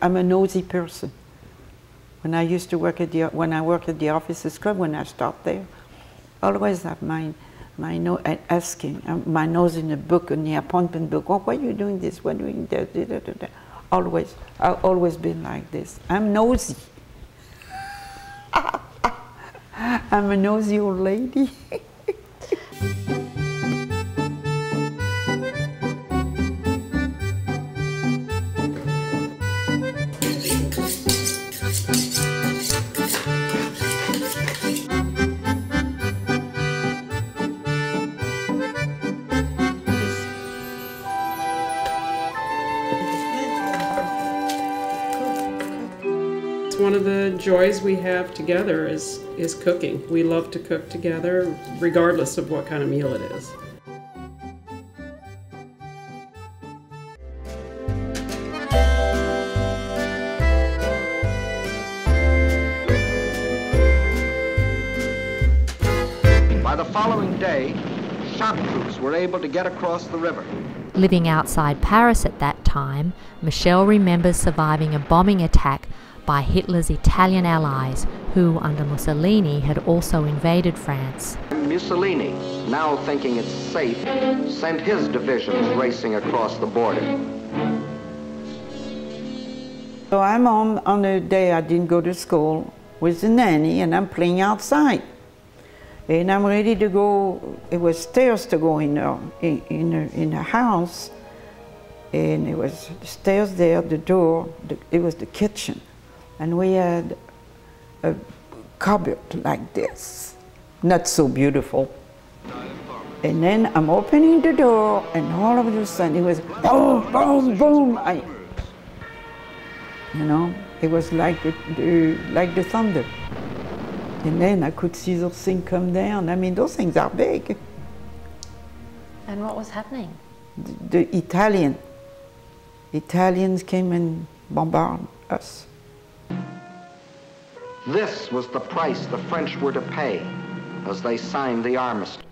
I'm a nosy person. When I used to work at I worked at the Officers Club, when I start there, always have my asking, my nose in a book, in the appointment book. Oh, why are you doing this? Why are you doing that? Always, I've always been like this. I'm nosy. I'm a nosy old lady. One of the joys we have together is cooking. We love to cook together, regardless of what kind of meal it is. By the following day, shock troops were able to get across the river. Living outside Paris at that time, Michelle remembers surviving a bombing attack by Hitler's Italian allies, who, under Mussolini, had also invaded France. Mussolini, now thinking it's safe, sent his divisions racing across the border. So I'm on a day I didn't go to school with the nanny, and I'm playing outside. And I'm ready to go. It was stairs to go in a house, and it was stairs there, the door, it was the kitchen. And we had a cupboard like this, not so beautiful. And then I'm opening the door, and all of a sudden it was boom, boom, boom. You know, it was like the thunder. And then I could see those things come down. I mean, those things are big. And what was happening? The Italians came and bombarded us. This was the price the French were to pay as they signed the armistice.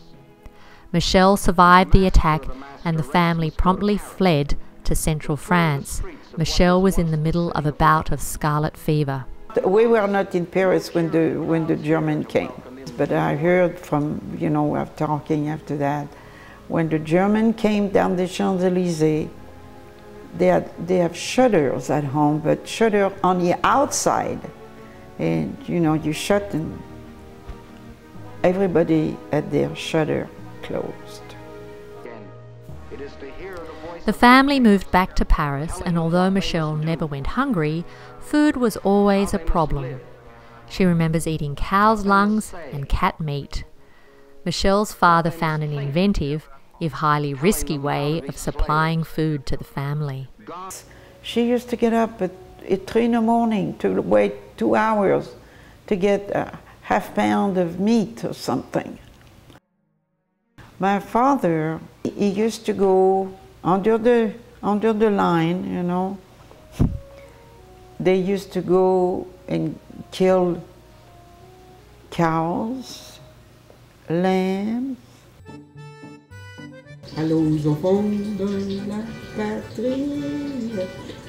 Michelle survived the attack, and the family promptly fled to central France. Michelle was in the middle of a bout of scarlet fever. We were not in Paris when the German came, but I heard from, you know, talking after that, when the German came down the Champs-Élysées, they have shutters at home, but shutter on the outside. And, you know, you shut and everybody had their shutter closed. The family moved back to Paris, and although Michelle never went hungry, food was always a problem. She remembers eating cow's lungs and cat meat. Michelle's father found an inventive, if highly risky, way of supplying food to the family. She used to get up at 3 in the morning to wait 2 hours to get a half pound of meat or something. My father, he used to go under the line, you know. They used to go and kill cows, lambs. Allons aux enfants de la patrie,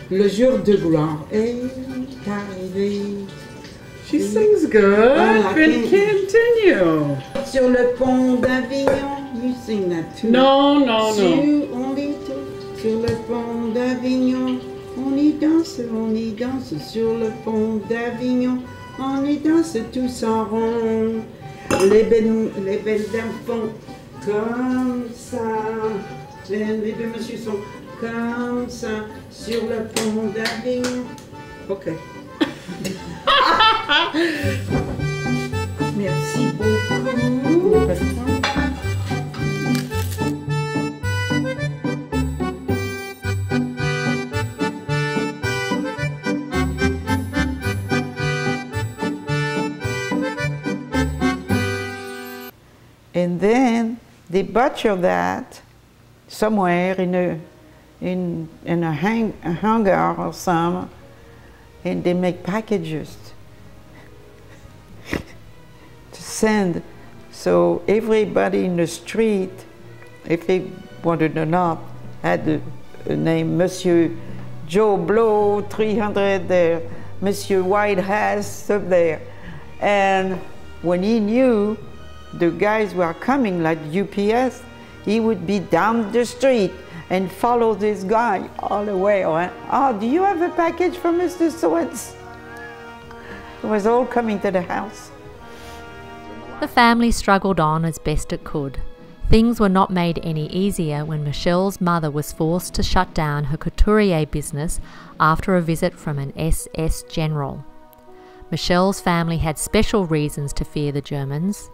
le jour de gloire est arrivé. She sings good, but continue. Sur le pont d'Avignon, you sing that too. No, no, no. On est sur le pont d'Avignon, on y danse sur le pont d'Avignon, on y danse tous en rond. Les belles dames font comme ça, les deux messieurs sont comme ça, sur le pont d'Avignon. Ok. Merci beaucoup. And then they butcher that somewhere in a hangar or some, and they make packages to send. So everybody in the street, if they wanted or not, had a name, Monsieur Joe Blow, 300 there, Monsieur Whitehouse up there. And when he knew the guys were coming, like UPS, he would be down the street and follow this guy all the way. Oh, do you have a package from Mr. So-and-so? It was all coming to the house. The family struggled on as best it could. Things were not made any easier when Michelle's mother was forced to shut down her couturier business after a visit from an SS general. Michelle's family had special reasons to fear the Germans.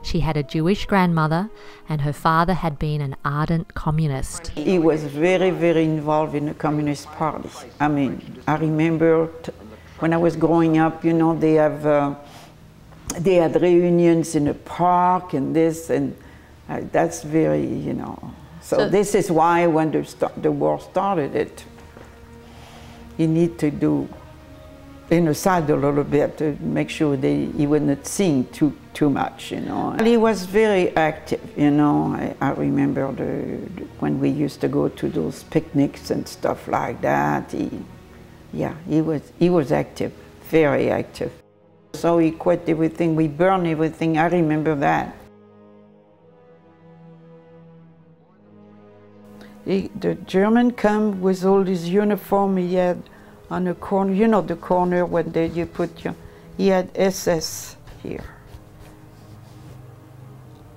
She had a Jewish grandmother, and her father had been an ardent communist. He was very, very involved in the Communist Party. I mean, I remember when I was growing up, you know, they had reunions in the park and this, and that's very, you know. So this is why when the war started, you need to do aside a little bit to make sure he was not seeing too much, you know. He was very active, you know. I remember when we used to go to those picnics and stuff like that. He was active, very active. So he quit everything. We burned everything. I remember that. The German come with all this uniform he had on the corner, you know, the corner when you put your, he had SS here.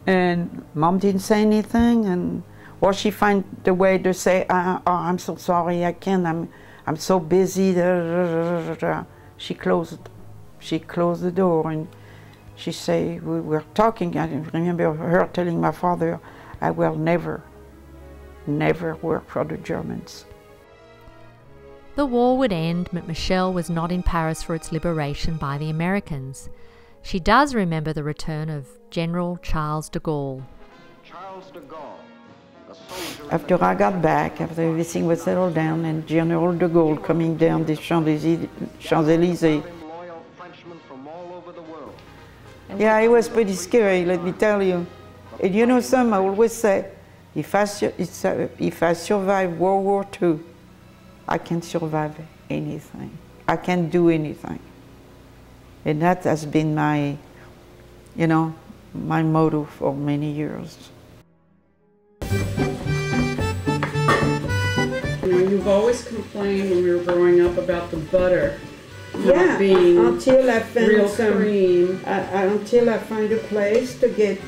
And Mom didn't say anything, or she find the way to say, oh, I'm so sorry, I can't, I'm so busy. She closed the door, and she say, we were talking, I remember her telling my father, I will never work for the Germans. The war would end, but Michelle was not in Paris for its liberation by the Americans. She does remember the return of General Charles de Gaulle. After I got back, after everything was settled down, and General de Gaulle coming down the Champs-Élysées. Yeah, it was pretty scary, let me tell you. And you know something, I always say, if I survive World War II, I can survive anything. I can do anything. And that has been my, you know, my motto for many years. You know, you've always complained when we were growing up about the butter. Yeah, being until I found real cream. Until I find a place to get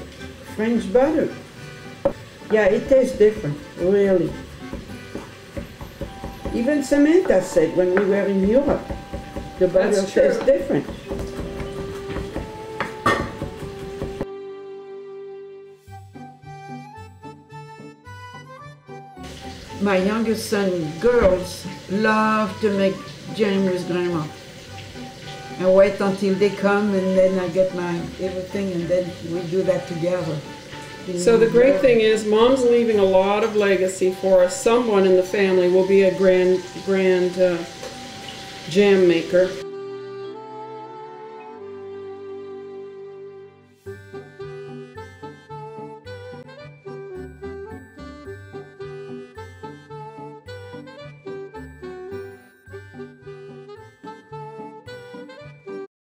French butter. Yeah, it tastes different, really. Even Samantha said when we were in Europe, the butter tastes different. My youngest son, girls, love to make jam with Grandma. I wait until they come, and then I get my everything, and then we do that together. So the great thing is, Mom's leaving a lot of legacy for us. Someone in the family will be a grand jam maker.